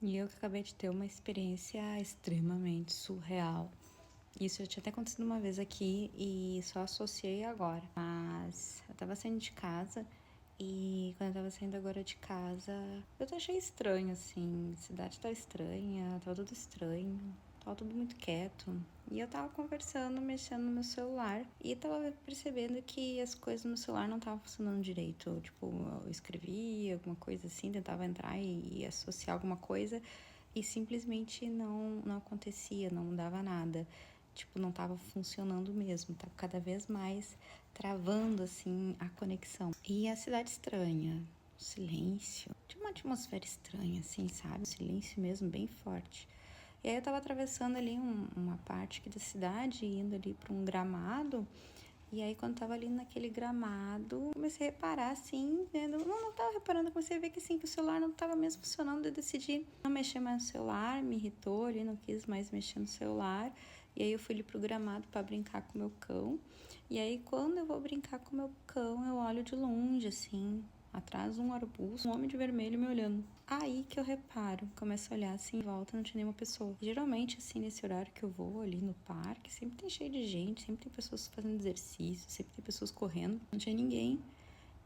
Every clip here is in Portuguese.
E eu que acabei de ter uma experiência extremamente surreal. Isso já tinha até acontecido uma vez aqui e só associei agora. Mas eu tava saindo de casa e quando eu tava saindo agora de casa, eu achei estranho, assim. A cidade tá estranha, tava tudo estranho, tava tudo muito quieto. E eu tava conversando, mexendo no meu celular e tava percebendo que as coisas no celular não estavam funcionando direito. Tipo, eu escrevia alguma coisa assim, tentava entrar e associar alguma coisa e simplesmente não acontecia, não dava nada. Tipo, não tava funcionando mesmo, tava cada vez mais travando, assim, a conexão. E a cidade estranha, o silêncio, tinha uma atmosfera estranha, assim, sabe? Um silêncio mesmo, bem forte. E aí eu tava atravessando ali uma parte aqui da cidade, indo ali para um gramado. E aí, quando tava ali naquele gramado, comecei a reparar, assim, vendo... Não tava reparando, comecei a ver que, assim, que o celular não tava mesmo funcionando. Eu decidi não mexer mais no celular, me irritou ali, não quis mais mexer no celular. E aí, eu fui ali pro gramado para brincar com o meu cão. E aí, quando eu vou brincar com o meu cão, eu olho de longe, assim, atrás de um arbusto, um homem de vermelho me olhando. Aí que eu reparo, começo a olhar assim em volta, não tinha nenhuma pessoa. Geralmente, assim, nesse horário que eu vou ali no parque, sempre tem cheio de gente, sempre tem pessoas fazendo exercício, sempre tem pessoas correndo, não tinha ninguém.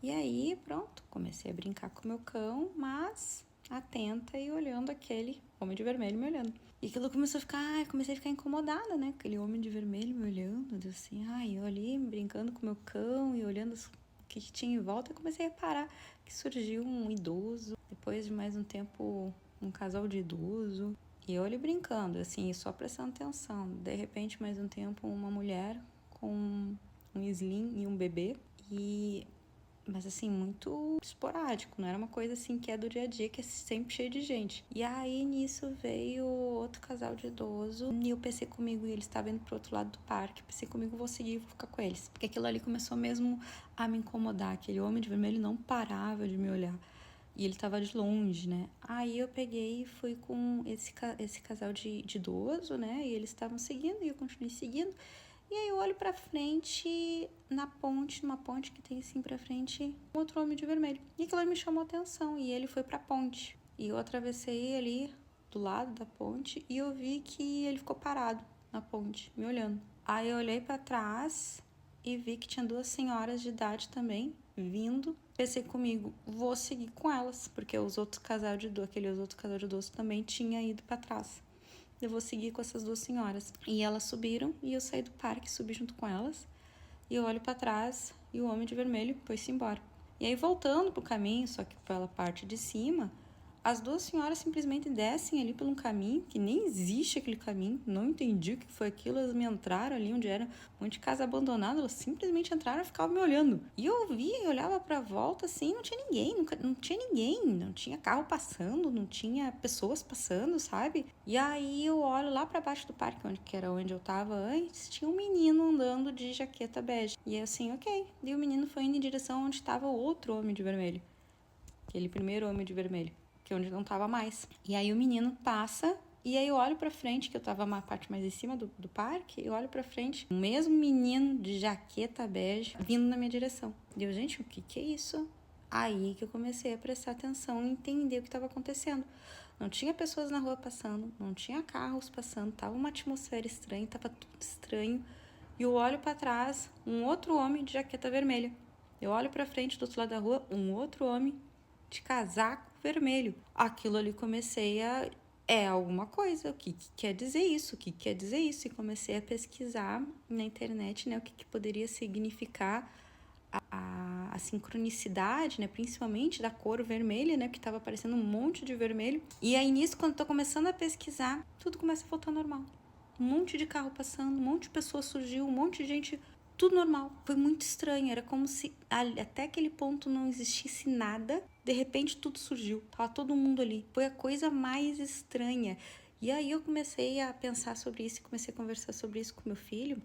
E aí, pronto, comecei a brincar com o meu cão, mas atenta e olhando aquele homem de vermelho me olhando. E aquilo começou a ficar, comecei a ficar incomodada, né? Aquele homem de vermelho me olhando, eu assim, eu ali brincando com o meu cão e olhando o que tinha em volta, eu comecei a reparar que surgiu um idoso, depois de mais um tempo, um casal de idoso, e eu ali brincando, assim, só prestando atenção. De repente, mais um tempo, uma mulher com um slim e um bebê, mas assim, muito esporádico, não era uma coisa assim que é do dia a dia, que é sempre cheio de gente. E aí nisso veio outro casal de idoso e eu pensei comigo, e eles estavam indo pro outro lado do parque. Pensei comigo, vou seguir, vou ficar com eles. Porque aquilo ali começou mesmo a me incomodar. Aquele homem de vermelho não parava de me olhar. E ele tava de longe, né? Aí eu peguei e fui com esse casal de idoso, né? E eles estavam seguindo e eu continuei seguindo. E aí eu olho pra frente, na ponte, numa ponte que tem assim pra frente, um outro homem de vermelho. E aquilo me chamou a atenção e ele foi pra ponte. E eu atravessei ali do lado da ponte e eu vi que ele ficou parado na ponte, me olhando. Aí eu olhei pra trás e vi que tinha duas senhoras de idade também vindo. Pensei comigo, vou seguir com elas, porque aqueles outros casais de idoso também tinha ido pra trás. Eu vou seguir com essas duas senhoras. E elas subiram e eu saí do parque, subi junto com elas. E eu olho para trás e o homem de vermelho foi-se embora. E aí, voltando pro caminho, só que pela parte de cima, as duas senhoras simplesmente descem ali por um caminho que nem existe aquele caminho. Não entendi o que foi aquilo. Elas me entraram ali onde era um monte de casa abandonada. Elas simplesmente entraram e ficavam me olhando. E eu via e olhava pra volta assim, não tinha ninguém, não tinha ninguém. Não tinha carro passando, não tinha pessoas passando, sabe? E aí eu olho lá pra baixo do parque, que era onde eu tava antes, tinha um menino andando de jaqueta bege. E assim, ok. E o menino foi indo em direção onde estava o outro homem de vermelho. Aquele primeiro homem de vermelho, que é onde não tava mais. E aí o menino passa, e aí eu olho pra frente, que eu tava uma parte mais em cima do parque, eu olho pra frente, o mesmo menino de jaqueta bege vindo na minha direção. E eu, gente, o que é isso? Aí que eu comecei a prestar atenção e entender o que estava acontecendo. Não tinha pessoas na rua passando, não tinha carros passando, tava uma atmosfera estranha, tava tudo estranho. E eu olho pra trás, um outro homem de jaqueta vermelha. Eu olho pra frente do outro lado da rua, um outro homem de casaco vermelho. Aquilo ali comecei a... É alguma coisa, o que quer dizer isso? O que quer dizer isso? E comecei a pesquisar na internet, né, o que poderia significar a sincronicidade, né, principalmente da cor vermelha, né, que estava aparecendo um monte de vermelho. E aí nisso, quando tô começando a pesquisar, tudo começa a voltar ao normal. Um monte de carro passando, um monte de pessoas surgiu, um monte de gente, tudo normal. Foi muito estranho, era como se até aquele ponto não existisse nada, de repente tudo surgiu, tava todo mundo ali. Foi a coisa mais estranha. E aí eu comecei a pensar sobre isso, comecei a conversar sobre isso com meu filho.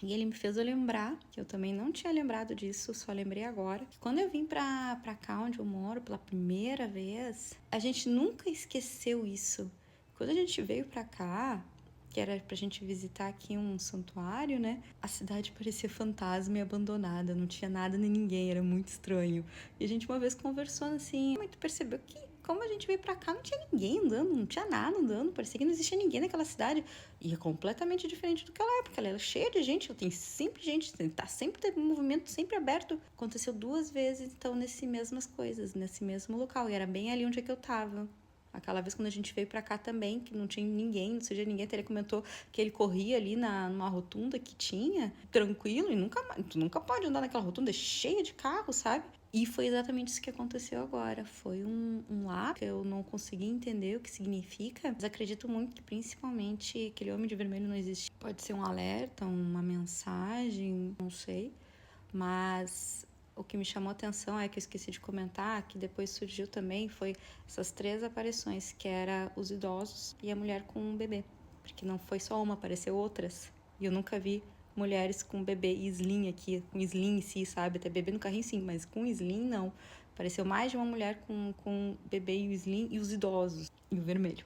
E ele me fez eu lembrar, que eu também não tinha lembrado disso, só lembrei agora, que quando eu vim pra cá onde eu moro pela primeira vez, a gente nunca esqueceu isso. Quando a gente veio pra cá, que era pra gente visitar aqui um santuário, né? A cidade parecia fantasma e abandonada, não tinha nada nem ninguém, era muito estranho. E a gente uma vez conversando assim, mas tu percebeu que como a gente veio pra cá, não tinha ninguém andando, não tinha nada andando, parecia que não existia ninguém naquela cidade. E é completamente diferente do que ela é, porque ela era cheia de gente, tem sempre gente, tá sempre tem movimento, sempre aberto. Aconteceu 2 vezes, então, nesse mesmas coisas, nesse mesmo local, e era bem ali onde é que eu tava. Aquela vez quando a gente veio pra cá também, que não tinha ninguém, não seja ninguém, até ele comentou que ele corria ali numa rotunda que tinha, tranquilo, e tu nunca pode andar naquela rotunda cheia de carro, sabe? E foi exatamente isso que aconteceu agora. Foi um ato que eu não consegui entender o que significa, mas acredito muito que principalmente aquele homem de vermelho não existe. Pode ser um alerta, uma mensagem, não sei, mas o que me chamou a atenção é que eu esqueci de comentar, que depois surgiu também, foi essas 3 aparições, que era os idosos e a mulher com um bebê. Porque não foi só uma, apareceu outras. E eu nunca vi mulheres com bebê e slim aqui, com slim em si, sabe? Até bebê no carrinho sim, mas com slim não. Apareceu mais de uma mulher com bebê e o slim e os idosos e o vermelho.